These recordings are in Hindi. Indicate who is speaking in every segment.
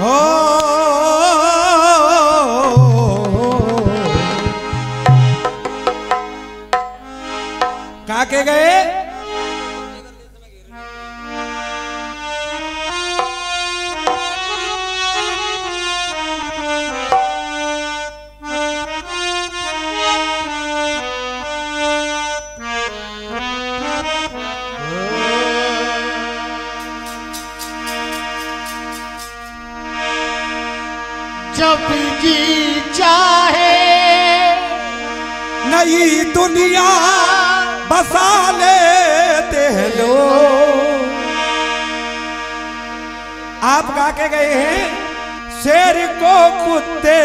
Speaker 1: हो काके गए
Speaker 2: जब जी चाहे
Speaker 1: नई दुनिया बसा लेते हैं लोग। आप गा के गए हैं शेर को कुत्ते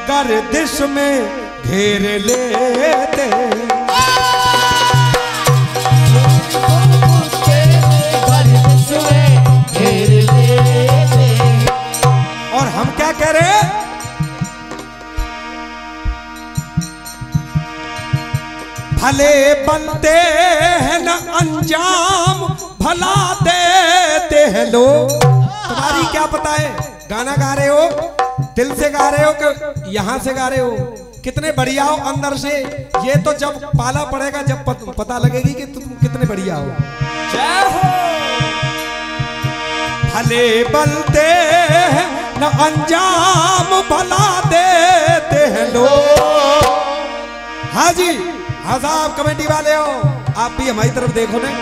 Speaker 1: गर्दिश में घेर लेते और हम क्या कह रहे हैं भले बनते हैं न अंजाम भला देते हैं लोग। तुम्हारी क्या पता है गाना गा रहे हो दिल से गा रहे हो कि यहां से गा रहे हो कितने बढ़िया हो अंदर से। ये तो जब पाला पड़ेगा जब पता लगेगी कि तुम कितने बढ़िया हो। जय हो। भले बनते हैं न अंजाम भला देते हैं लोग। हाँ जी हाँ साहब कमेटी वाले हो आप भी हमारी तरफ देखो ने।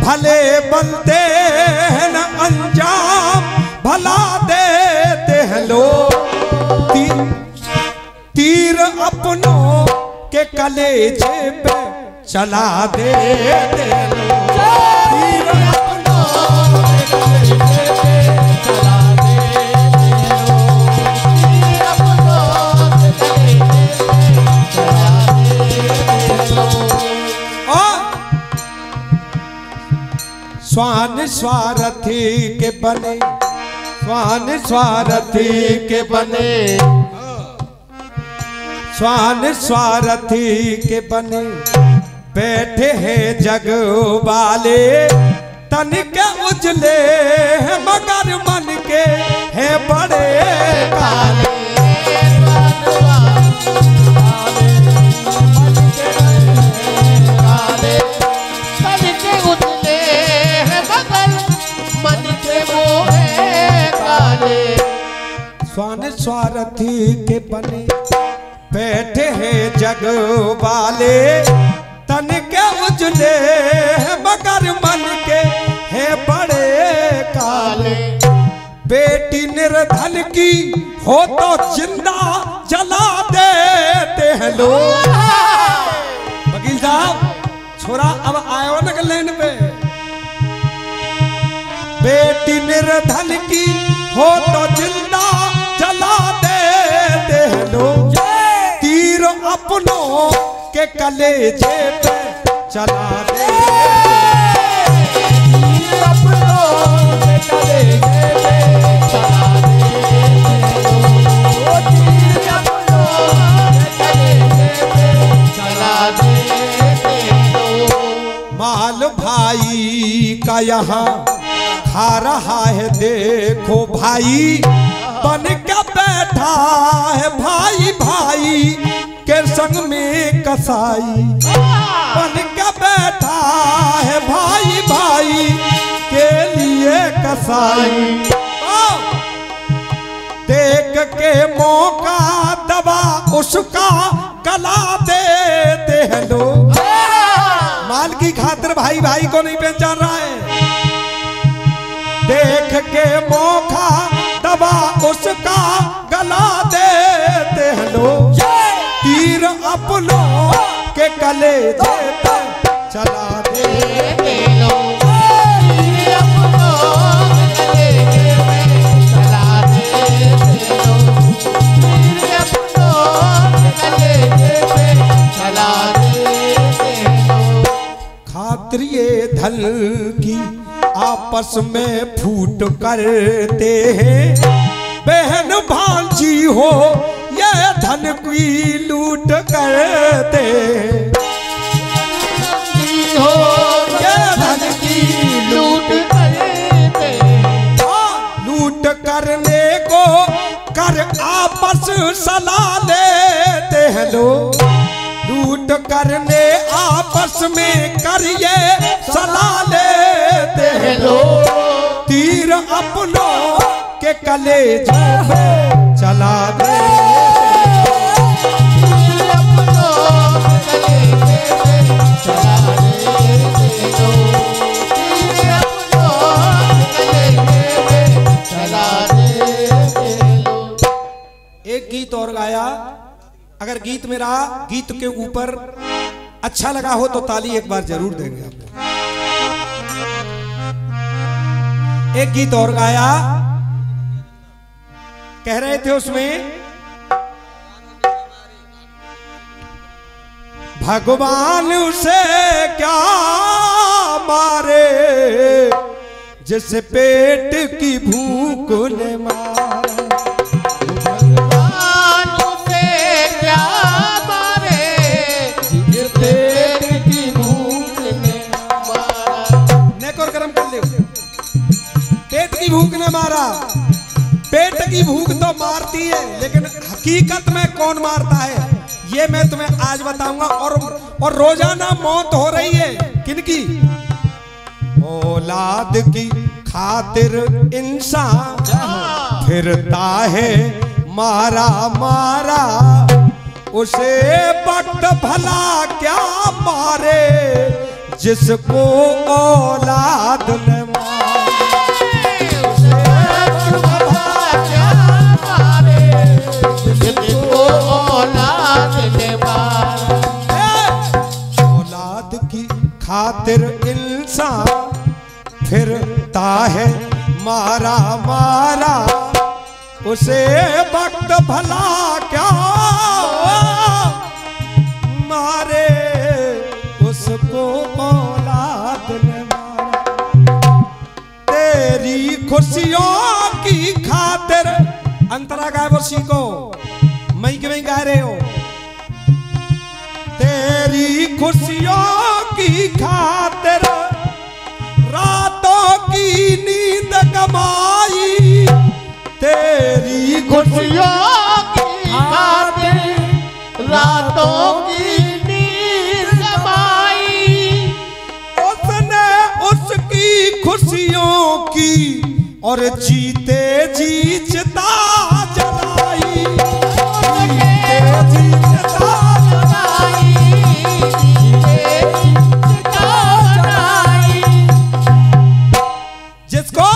Speaker 1: भले बनते हैं न अंजाम भला देते हैं लोग। तीर अपनों के कलेजे पे चला देते हैं लोग। तीर अपनों के कलेजे पे चला देते हैं लोग। तीर अपनों के कलेजे पे चला देते हैं लोग। स्वान स्वार्थी के बने स्वान स्वार्थी के बने स्वान स्वार्थी के बने बैठे हैं जग वाले तन के उजले हैं मगर मन के हैं बड़े काले। स्वान स्वार्थी के बने बैठे हैं जग वाले तन के उजले मगर मन के हैं बड़े काले। बेटी निर्धन की हो तो जिंदा जला देते हैं लोग। वकील साहब छोरा अब आयो न लेन पे। बेटी निर्धन की हो तो जिंदा जला देते हैं लोग। तीर अपनों के कलेजे पे चला दे। तीर अपनों के कलेजे पे चला दे। तीर अपनों के कलेजे पे चला दे। माल भाई का यहाँ खा रहा है देखो भाई बन के बैठा है भाई भाई के संग में कसाई। बन के बैठा है भाई भाई के लिए कसाई। देख के मौका दबा उसका गला देते हैं लोग। माल की खातिर भाई भाई को नहीं पहचान रहा है। देख के मौका दबा उसका गला देते हैं लोग। तीर अपनों के कलेजे पे चला देते लोग। तीर अपनों के कलेजे पे चला देते लोग। तीर अपनों के कलेजे पे चला देते लोग। खातिर धन की आपस में फूट करते हैं बहन भांजी हो ये धन की लूट करते हो। ये धन की लूट करते लूट आपस सलाह लेते हैं लोग, लूट करने आपस में करिए सलाह लेते हैं लोग, तीर अपनों के कलेजों में चला दे, तीर अपनों के कलेजे में चला दे, तीर अपनों के कलेजे में चला दे। एक गीत और गाया, अगर गीत मेरा गीत के ऊपर अच्छा लगा हो तो ताली एक बार जरूर देंगे आपको। एक गीत और गाया, कह रहे थे उसमें भगवान उसे क्या मारे जिसे पेट की भूख ने मारे, भूख ने मारा। पेट की भूख तो मारती है, लेकिन हकीकत में कौन मारता है ये मैं तुम्हें आज बताऊंगा। और रोजाना मौत हो रही है किनकी? औलाद की खातिर इंसान फिरता है मारा मारा, उसे वक्त भला क्या मारे जिसको औलाद ने खातिर इंसान फिरता है मारा मारा, उसे वक्त भला क्या मारे उसको औलाद ने मारा। तेरी खुशियों की खातिर अंतरा गाय वो सीखो, मैं क्यों गा रहे हो? तेरी खुशियों की खातिर रातों की नींद कमाई, तेरी खुशियों की खातिर रातों की नींद कमाई, उसने उसकी खुशियों की और जीते जी चिता जलाई, जीते जी चिता जिसको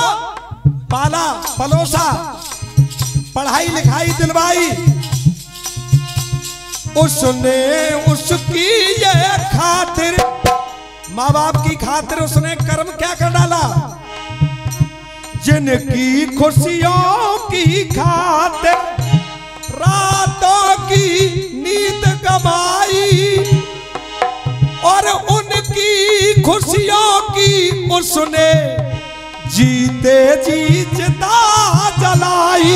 Speaker 1: पाला पलोसा पढ़ाई लिखाई दिलवाई, उसने उसकी ये खातिर माँ बाप की खातिर उसने कर्म क्या कर डाला? जिनकी खुशियों की खातिर रातों की नींद कमाई और उनकी खुशियों की उसने जीते जी चिता जलाई,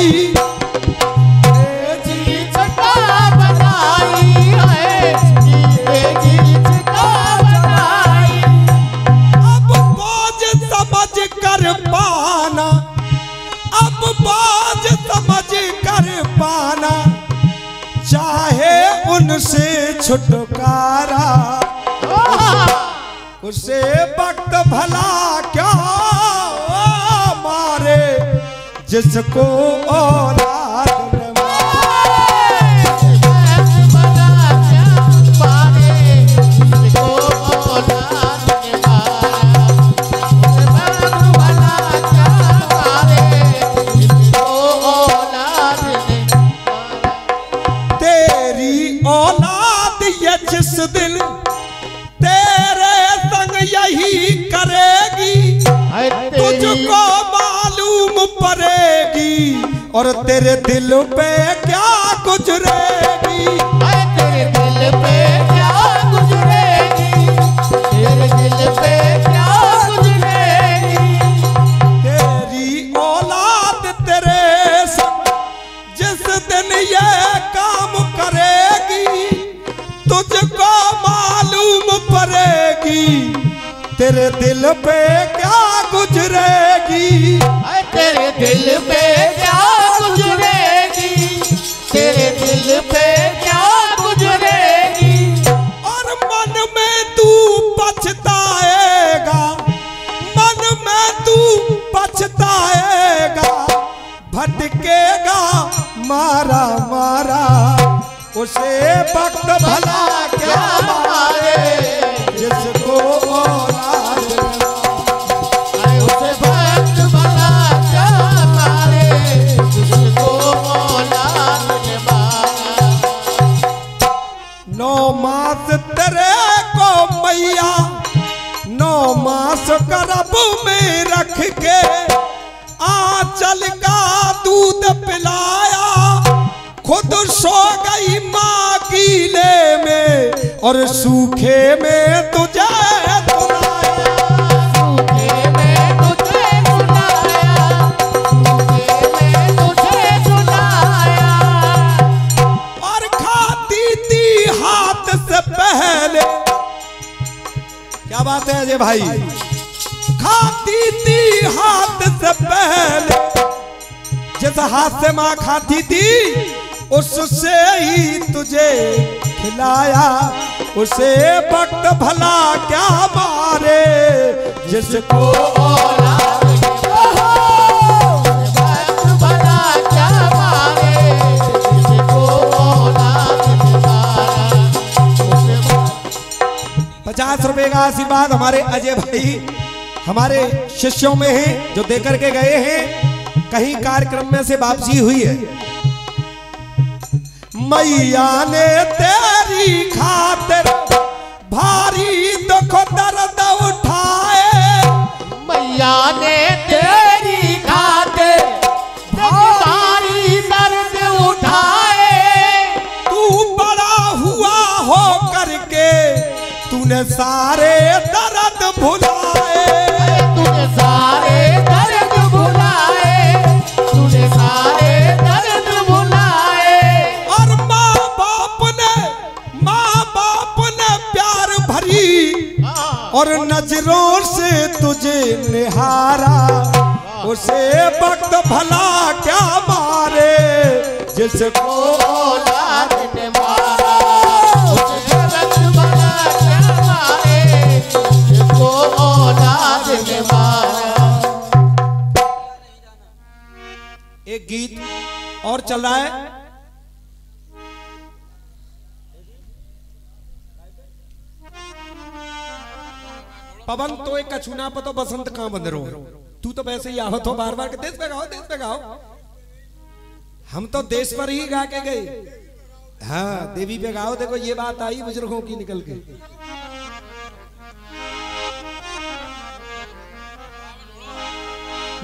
Speaker 1: जी चिता बनाई है, जीते जी चिता जलाई। अब बोझ समझ कर पाना, अब बोझ समझ कर पाना, चाहे उनसे छुटकारा, उसे वक्त भला क्या मारे जिसको औलाद ने मारे, जिसको औलाद ने मारे, तेरी औलाद ये जिस दिल तेरे संग यही करेगी, तुझको मालूम पड़ेगी और तेरे दिल पे क्या गुजरेगी, तेरे दिल पे क्या गुजरेगी, तेरे दिल पे क्या गुजरेगी। तेरी औलाद तेरे संग जिस दिन ये काम करेगी, तुझको मालूम पड़ेगी तेरे दिल पे क्या गुजरेगी, तेरे दिल पे क्या गुजरेगी, तेरे भटकेगा मारा मारा, उसे वक्त भला क्या मारे जिसको औलाद
Speaker 2: अरे उसे वक्त भला क्या मारे जिसको औलाद ने मारा।
Speaker 1: 9 मास तेरे को मैया 9 मास गर्भ में रख के आंचल का दूध पिलाया, खुद सो गई माँ गीले में और सूखे में तुझे सुनाया।
Speaker 2: सूखे में तुझे सुनाया, सूखे में तुझे सुनाया।
Speaker 1: और खाती थी हाथ से पहले, क्या बात है अजय भाई, खाती थी हाथ से पहले, जिस हाथ से माँ खाती थी उससे ही तुझे खिलाया, उसे वक्त भला क्या मारे जिसको
Speaker 2: औलाद वक्त भला क्या मारे जिसको औलाद ने मारा।
Speaker 1: 50 रुपए का आशीर्वाद हमारे अजय भाई हमारे शिष्यों में हैं जो देकर के गए हैं, कहीं कार्यक्रम में से वापसी हुई है। मैया ने तेरी खातिर भारी दुख दर्द उठाए,
Speaker 2: मैया ने तेरी खातिर भारी दर्द उठाए।
Speaker 1: तू बड़ा हुआ हो करके तूने सारे दर्द भुलाए,
Speaker 2: तूने सारे दर्द भुलाए, तूने सारे दर्द भुलाए।
Speaker 1: और माँ बाप ने प्यार भरी और नजरों से तुझे निहारा, उसे वक्त भला क्या मारे जिसको
Speaker 2: औलाद ने मारा। उसे वक्त भला क्या मारे जिसको औलाद ने मारा।
Speaker 1: एक गीत और चल रहा है, पवन तो एक कछुना पर तो बसंत कहां बंद रहो, तू तो वैसे ही आवत हो बार बार के देश पे गाओ देश पे गाओ। हम तो देश पर ही गा के गए, हाँ देवी पे गाओ। देखो ये बात आई बुजुर्गों की निकल के।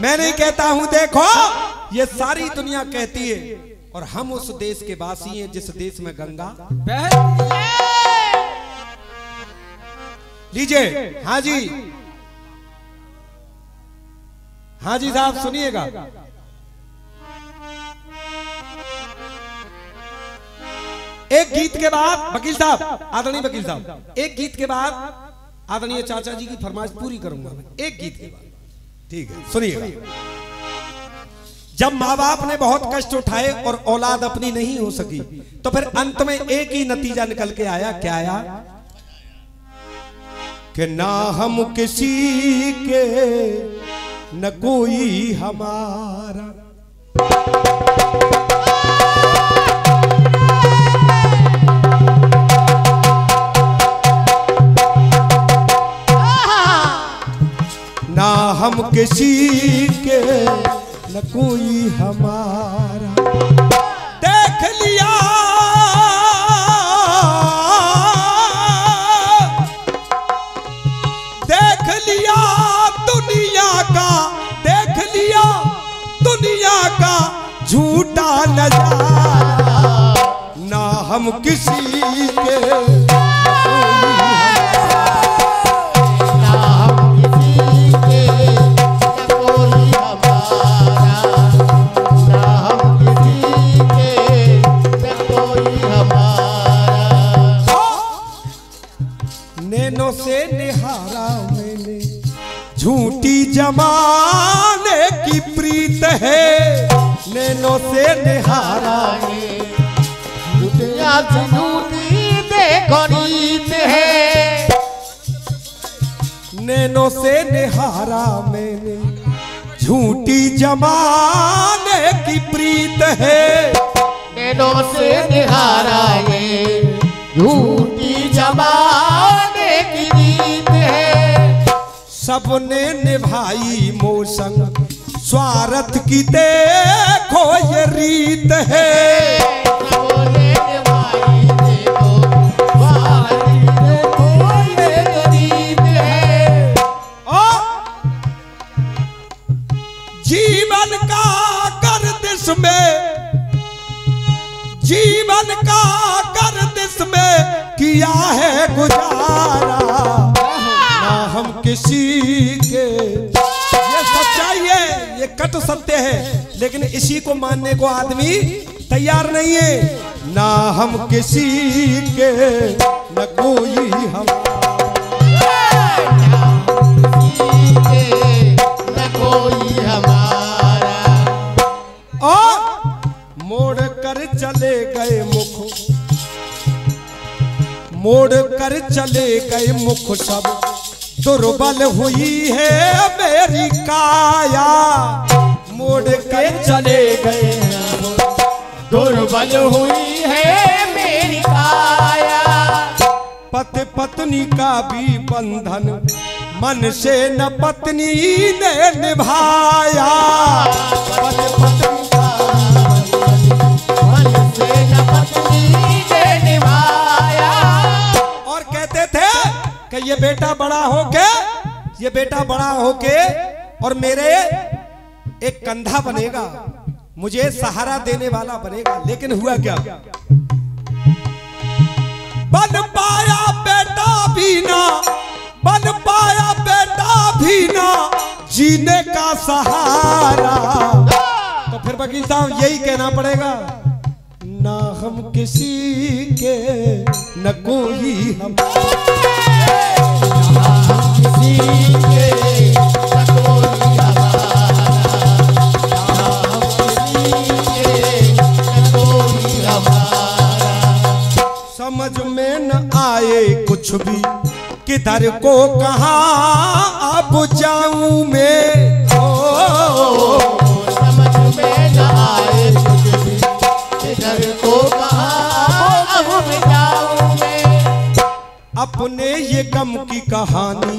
Speaker 1: मैं नहीं कहता हूं, देखो ये सारी दुनिया कहती है, और हम उस देश के वासी हैं जिस देश में गंगा लीजिए। हाँ जी, हाँ जी साहब सुनिएगा। एक गीत के बाद वकील साहब, आदरणीय वकील साहब, एक गीत के बाद आदरणीय चाचा जी की फरमाइश पूरी करूंगा मैं, एक गीत के बाद, ठीक है सुनिएगा। जब माँ बाप ने बहुत कष्ट उठाए और औलाद अपनी नहीं हो सकी, तो फिर अंत में एक ही नतीजा निकल के आया, क्या आया कि ना हम किसी के न कोई हमारा। ना हम किसी के न कोई हमारा। देख लिया दुनिया का, देख लिया दुनिया का झूठा नजारा। ना हम किसी के नैनों से निहारा मैंने, झूठी जमाने की प्रीत है। नैनों से निहारा
Speaker 2: दुनिया से झूठी देखो रीत है।
Speaker 1: नैनों से निहारा मैंने, झूठी जमाने की प्रीत है।
Speaker 2: नैनों से निहारा ये झूठी जमाने की रीत है।
Speaker 1: सबने निभाई मोसंग स्वार्थ की देखो ये रीत है।
Speaker 2: सबने निभाई देखो स्वार्थ की देखो ये रीत है।
Speaker 1: और जीवन का गर्दिश में, जीवन का गर्दिश में किया है गुजारा, ना हम किसी के। ये सच्चाई है, ये कट सत्य है, लेकिन इसी को मानने को आदमी तैयार नहीं है। ना हम किसी के न कोई हम,
Speaker 2: न कोई हमारा।
Speaker 1: और मोड़ कर चले गए मुख, मोड़ कर चले गए मुख सब, दुर्बल हुई है मेरी काया। मोड़ के चले गए,
Speaker 2: दुर्बल हुई है मेरी काया।
Speaker 1: पति पत्नी का भी बंधन मन से न पत्नी ने निभाया।
Speaker 2: पति पत्नी का मन से न पत्नी ने निभाया।
Speaker 1: और कहते थे कि ये बेटा बड़ा होके, ये बेटा बड़ा होके और मेरे एक कंधा बनेगा, मुझे सहारा देने वाला बनेगा। लेकिन हुआ क्या? बन पाया बेटा भी ना, बन पाया बेटा भी ना जीने का सहारा। तो फिर वकील साहब यही कहना पड़ेगा, ना हम किसी के न कोई हम,
Speaker 2: किसी के न कोई हमारा, किसी के न कोई हमारा।
Speaker 1: समझ में न आए कुछ भी, किधर को कहाँ अब जाऊं मैं।
Speaker 2: समझ में न आए कुछ भी, किधर को कहाँ अब जाऊं मैं।
Speaker 1: अपने ये गम की कहानी,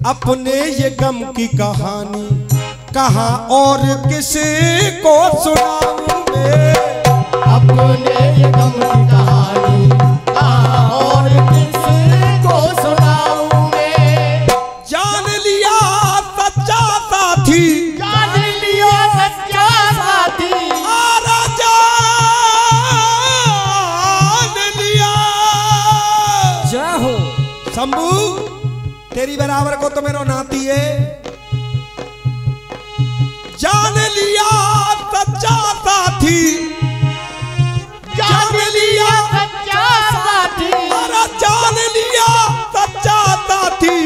Speaker 1: अपने ये गम की कहानी कहाँ और किसी को सुनाऊं मैं।
Speaker 2: अपने ये गम की कहानी कहाँ और किसी को सुनाऊं मैं।
Speaker 1: जान लिया सच्चा साथी,
Speaker 2: जान लिया सच्चा साथी,
Speaker 1: आरा जान लिया। जय हो शंभू, तेरी बराबर को तो मेरा नाती है। जान लिया सच्चा साथी,
Speaker 2: जान लिया सच्चा साथी,
Speaker 1: अरे जान लिया सच्चा साथी,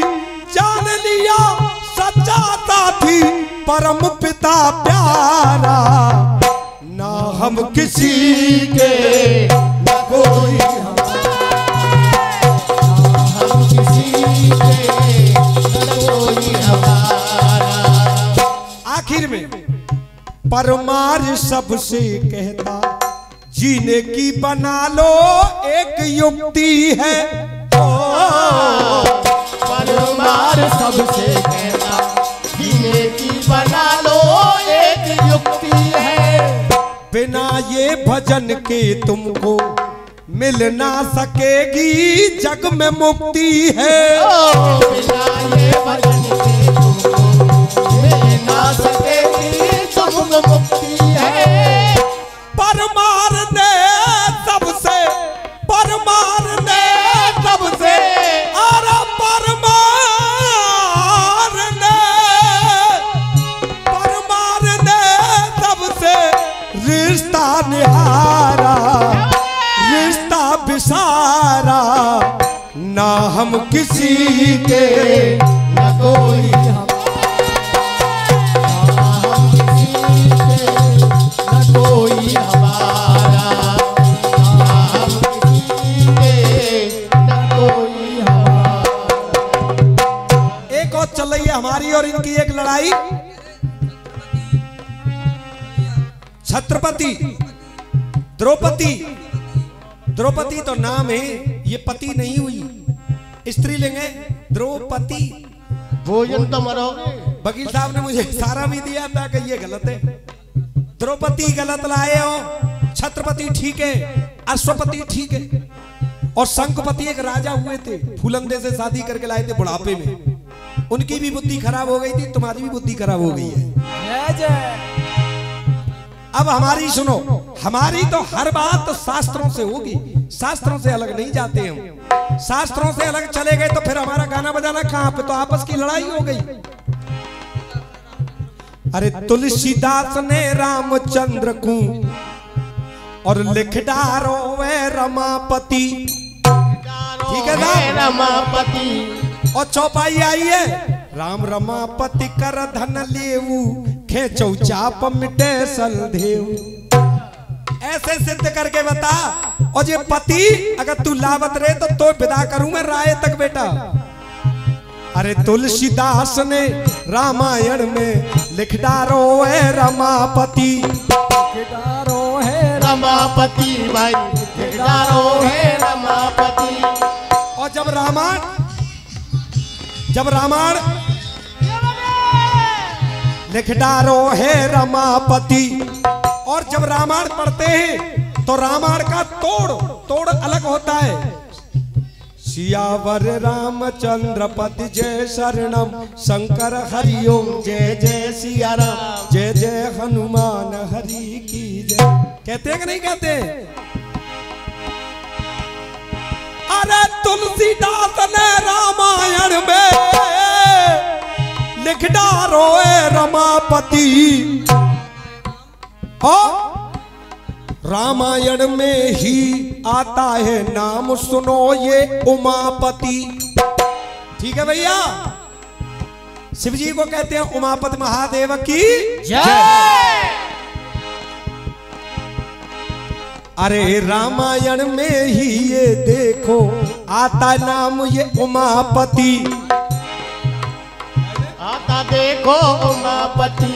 Speaker 1: जान लिया सच्चा साथी, परम पिता प्यारा। ना हम किसी के न कोई हम,
Speaker 2: हम किसी के न कोई हमारा।
Speaker 1: आखिर में परमार सबसे कहता, जीने की बना लो एक युक्ति है।
Speaker 2: परमार सबसे कहता, जीने की बना लो एक युक्ति है।
Speaker 1: बिना ये भजन के तुमको मिल ना सकेगी जग में मुक्ति है।
Speaker 2: बिना ये भजन के तुमको मिल ना सकेगी तुमको मुक्ति है।
Speaker 1: परमार ने सबसे, परमार ने सबसे, अरे परमार ने सबसे रिश्ता निहारा, रिश्ता बिसारा। ना हम किसी के
Speaker 2: न कोई हम, हम किसी के न कोई हमारा, हम किसी के न कोई हमारा।
Speaker 1: एक और चल रही है हमारी और इनकी एक लड़ाई। छत्रपति द्रौपदी, द्रौपदी तो नाम है, ये पति नहीं हुई, स्त्रीलिंग है द्रौपदी।
Speaker 2: भोजन तो मरोगे।
Speaker 1: वकील साहब ने मुझे सारा भी दिया था कि ये गलत है, द्रौपदी गलत लाए हो, छत्रपति ठीक है, अश्वपति ठीक है, और शंखपति एक राजा हुए थे, फूलंदे से शादी करके लाए थे बुढ़ापे में, उनकी भी बुद्धि खराब हो गई थी, तुम्हारी भी बुद्धि खराब हो गई है। अब हमारी सुनो, हमारी तो हर बात शास्त्रों से होगी, शास्त्रों से अलग नहीं जाते हम। शास्त्रों से अलग चले गए तो फिर हमारा गाना बजाना कहां पे, तो आपस की लड़ाई हो गई। अरे तुलसीदास ने रामचंद्र को और लिख डारो वे रमापति, ठीक है ना,
Speaker 2: रमापति।
Speaker 1: और चौपाई आई है, राम रमापति कर धन लेऊ, खेचौ चाप मिटे सलधेऊ। ऐसे सिद्ध करके बता, और ये पति अगर तू लावत रहे तो विदा करूं मैं राय तक बेटा। अरे तुलसीदास ने रामायण में लिख डारो है रमापति, लिख डारो है
Speaker 2: रमापति भाई, लिख डारो है रमापति।
Speaker 1: और जब रामायण लिख डारो है रमापति, और जब रामायण पढ़ते हैं तो रामायण का तोड़ अलग होता है। सियावर रामचंद्र पति जय शरणम, शंकर हरिओम जय जय सिया राम, जय जय हनुमान हरि की जय। कहते हैं कि नहीं कहते? अरे तुलसीदास ने रामायण में लिख डारो है रमापति, और रामायण में ही आता है नाम सुनो ये उमापति। ठीक है भैया, शिव जी को कहते हैं उमापति महादेव की जय। अरे रामायण में ही ये देखो आता नाम ये उमापति,
Speaker 2: आता देखो उमापति।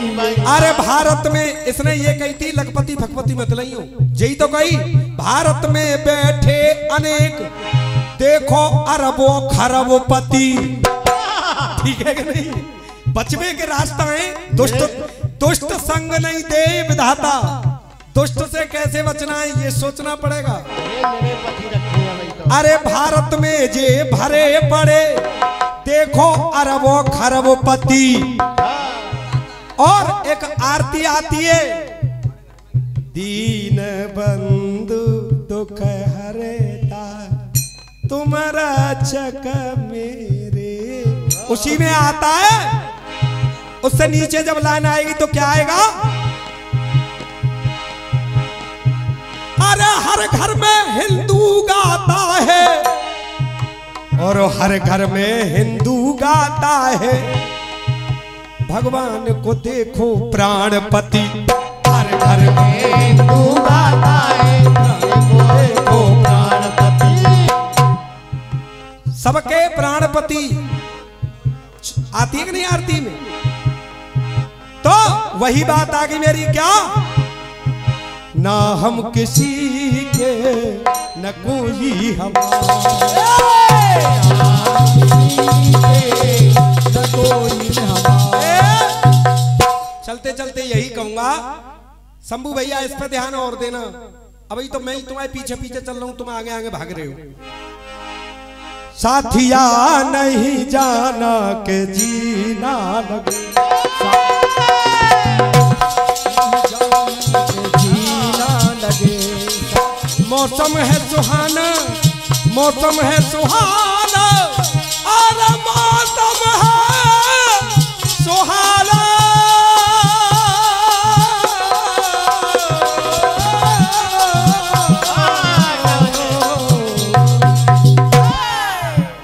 Speaker 1: अरे भारत में इसने ये कही थी लखपति भगवती मत लइयो, यही तो कही, भारत में बैठे अनेक देखो अरबों खरबपति। ठीक है कि नहीं? बचने के रास्ता है, दुष्ट संग नहीं दे विधाता, दुष्ट से कैसे बचना है ये सोचना पड़ेगा। अरे भारत में जे भरे पड़े देखो अरबों खरबपति। और एक आरती आती है, दीन बंधु दुख हरेता तुम्हारा चक मेरे, उसी में आता है। उससे नीचे जब लाइन आएगी तो क्या आएगा? अरे हर घर में हिंदू गाता है, और हर घर में हिंदू गाता है, भगवान को देखो प्राणपति। हर घर में हिंदू गाता है, देखो प्राणपति, सबके प्राणपति। आती है कि नहीं आरती में? तो वही बात आ गई मेरी, क्या ना हम किसी के न कोई हमारा, चलते चलते यही कहूंगा शंभू भैया, इस पे ध्यान और देना। अभी तो मैं ही तुम्हारे पीछे पीछे चल रहा हूं, तुम आगे आगे भाग रहे हो। साथिया नहीं जाना के जीना लगे, जीना लगे। मौसम है सुहाना, मौसम है सुहाना, और मौसम है सुहाना।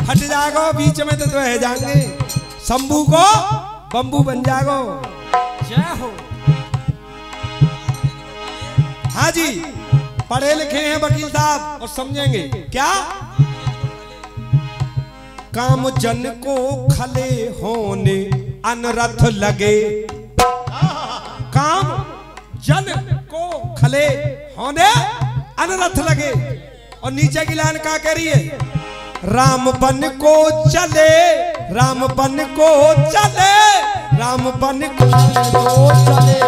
Speaker 1: हट जागो बीच में तो रह जाएंगे, शंभू को बम्बू बन जागो। जय हो। हाँ जी, पढ़े लिखे हैं वकील साहब और समझेंगे क्या? काम जन को खले होने अनरथ लगे, काम जन को खले होने अनरथ लगे। और नीचे की लाइन क्या कह रही है? राम बन को चले, राम बन को चले, राम बन को चले।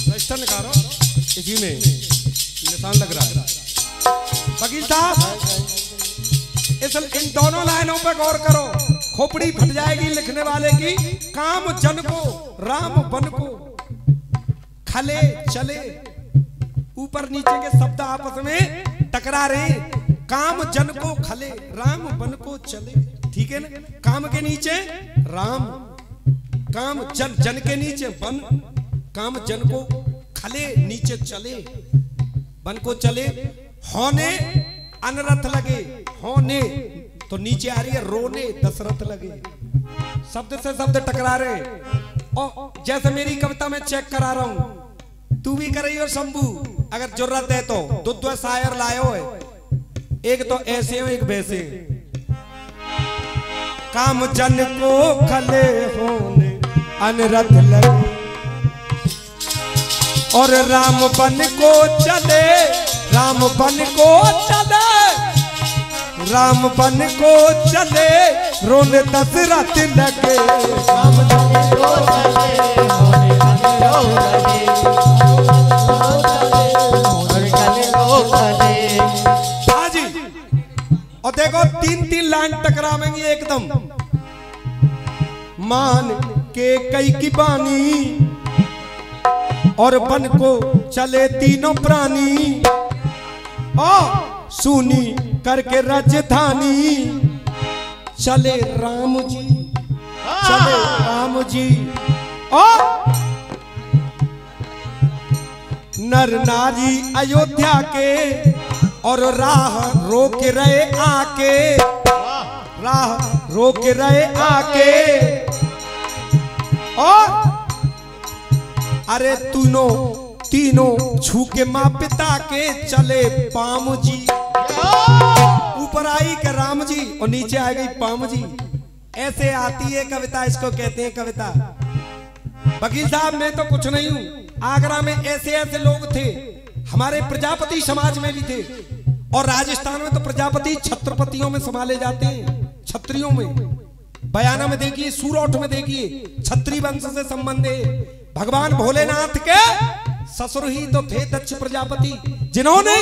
Speaker 1: रजिस्टर निकालो, इसी में निशान लग रहा है। वकील साहब इन दोनों लाइनों पर गौर करो, खोपड़ी फट जाएगी लिखने वाले की। काम जन को, राम बन को खले चले, ऊपर नीचे के शब्द आपस में टकरा रहे। काम जन को खले, राम बन को चले, ठीक है ना? काम के नीचे राम, काम जन, जन के नीचे बन, काम जन को खले नीचे चले, बन को चले। होने अनरथ लगे, होने तो नीचे आ रही है रोने दशरथ लगे। शब्द से शब्द टकरा रहे। और जैसे मेरी कविता में चेक करा रहा हूं, तू भी कर रही हो शंभू, अगर जरूरत है तो। दो शायर लायो है, एक तो ऐसे हो एक वैसे। काम जन को खले होने अनरथ लगे, और राम बन को चले, राम बन को चले, राम बन को चले, रोने दशरथ लगे। राम बन को चले, रोने हाँ जी। और देखो तीन तीन लाइन टकरावेंगी एकदम। मान के कई की बानी, और बन को चले तीनों प्राणी, और सुनी करके राजधानी। चले राम जी, चले राम जी, और नर नारी अयोध्या के, और राह रोक रहे आके, राह रोक रहे आके। और अरे तीनों छू के माँ पिता के चले पाम जी। ऊपर आई के राम जी और नीचे आ गई पाम जी। ऐसे आती है कविता, इसको कहते हैं कविता। वकील साहब मैं तो कुछ नहीं हूं, आगरा में ऐसे ऐसे लोग थे, हमारे प्रजापति समाज में भी थे। और राजस्थान में तो प्रजापति छत्रपतियों में संभाले जाते हैं, छत्रियों में। बयाना में देखिए, सूरौठ में देखिए, छत्री वंश से संबंध है। भगवान भोलेनाथ के ससुर ही तो थे दक्ष प्रजापति, जिन्होंने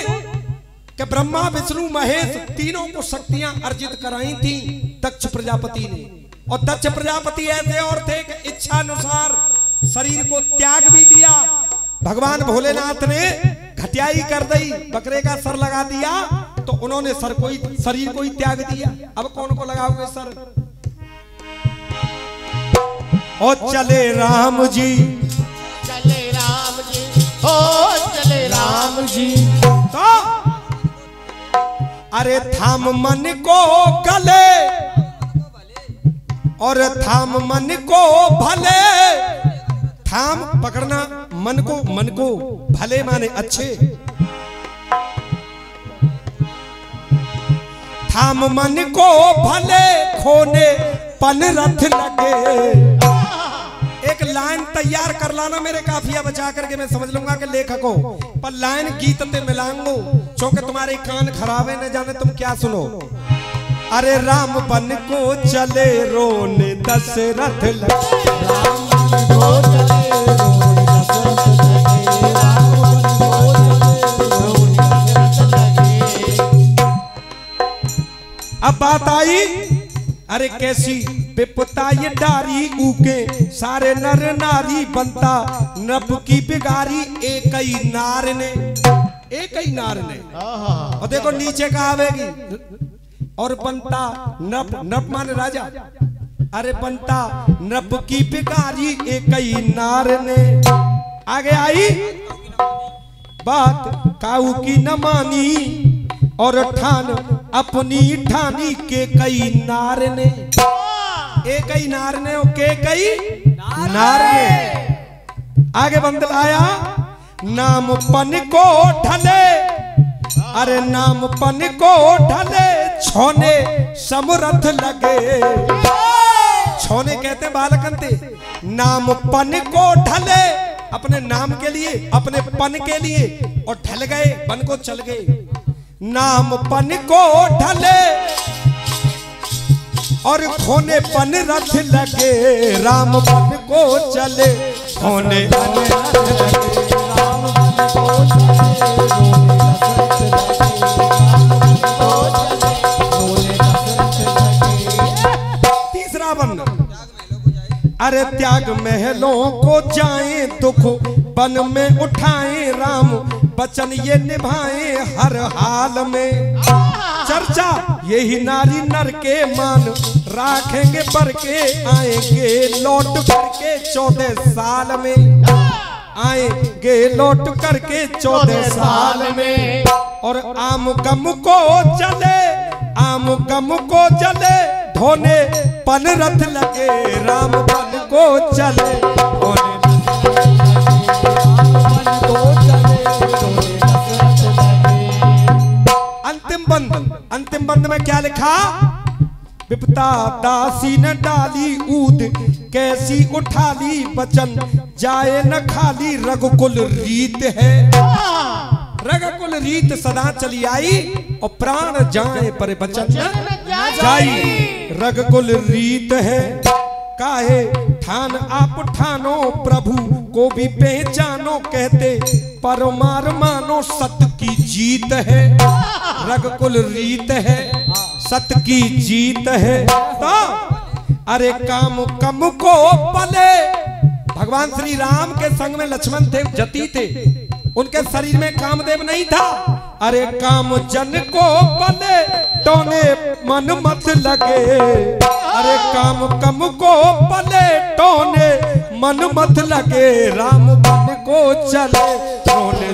Speaker 1: कि ब्रह्मा विष्णु महेश तीनों को शक्तियां अर्जित कराई थी दक्ष प्रजापति ने। और दक्ष प्रजापति ऐसे और थे कि इच्छा अनुसार शरीर को त्याग भी दिया। भगवान भोलेनाथ ने घटियाई कर दी, बकरे का सर लगा दिया, तो उन्होंने शरीर को ही त्याग दिया। अब कौन को लगाओगे सर? और चले राम जी,
Speaker 2: चले राम जी, ओ चले राम जी।
Speaker 1: तो अरे थाम मन को गले, और थाम मन को भले। थाम पकड़ना मन को भले माने अच्छे। थाम मन को भले, खोने पन रथ लगे। एक लाइन तैयार कर लाना मेरे काफिया बचा करके, मैं समझ लूंगा कि लेखक हो, पर लाइन गीत ते मिलाऊंगा, क्योंकि तुम्हारे कान खराब है, न जाने तुम क्या सुनो। अरे राम बन को चले रोने दशरथ लगे, राम बन को चले रोने दशरथ लगे, राम बन को चले रोने दशरथ लगे। अब बात आई, अरे कैसी विपता ये डारी, ऊके सारे नर नारी, बनता नभ की बिगारी एक ही नार ने, एक ही नार ने। और देखो नीचे का आवेगी, और बनता नभ माने राजा, अरे बनता नभ की बिगारी एक ही नार ने। आगे आई बात काऊ की न मानी, और ठान अपनी ठानी के कई नार ने, एक ही नार ने, के कई नार ने। आगे बंदल आया, नाम पन को ढले, अरे नाम पन को ढले, छोने समरथ लगे, छोने कहते बालकंते, नाम पन को ढले, अपने नाम के लिए, अपने पन के लिए, और ढल गए, पन को चल गए। नाम पन को ढले और खोने पन रथ लगे, राम पन को चले, खोने पन रथ लगे, राम पन को चले, तीसरा वर्ण, अरे त्याग महलों को जाएं, दुख वन में उठाएं, राम वचन ये निभाएं हर हाल में। चर्चा यही नारी नर के मान, राखेंगे पर के, आएंगे लौट करके 14 साल में, आएंगे लौट करके 14 साल में। और आम गम को जले, आम गम को जले, ढोने पन रथ लगे, राम पन को चले, अंतिम बंद में क्या लिखा? विपता दासी न डाली ऊद, कैसी उठा ली वचन, जाए न खाली, रघुकुल रीत है। रघुकुल रीत सदा चली आई, और प्राण जाए पर वचन जाई, रघुकुल रीत है। काहे ठान आप ठानो, प्रभु को भी पहचानो, कहते परमार मानो, सत्य की जीत है, रघुकुल रीत है, सत्य की जीत है। तो अरे काम कम को पले, भगवान श्री राम के संग में लक्ष्मण थे, जती थे, उनके शरीर में कामदेव नहीं था। अरे काम जन को पले, टोने मन मत लगे, अरे काम कम को पले, टोने मन मत लगे, राम बन को चले, टोने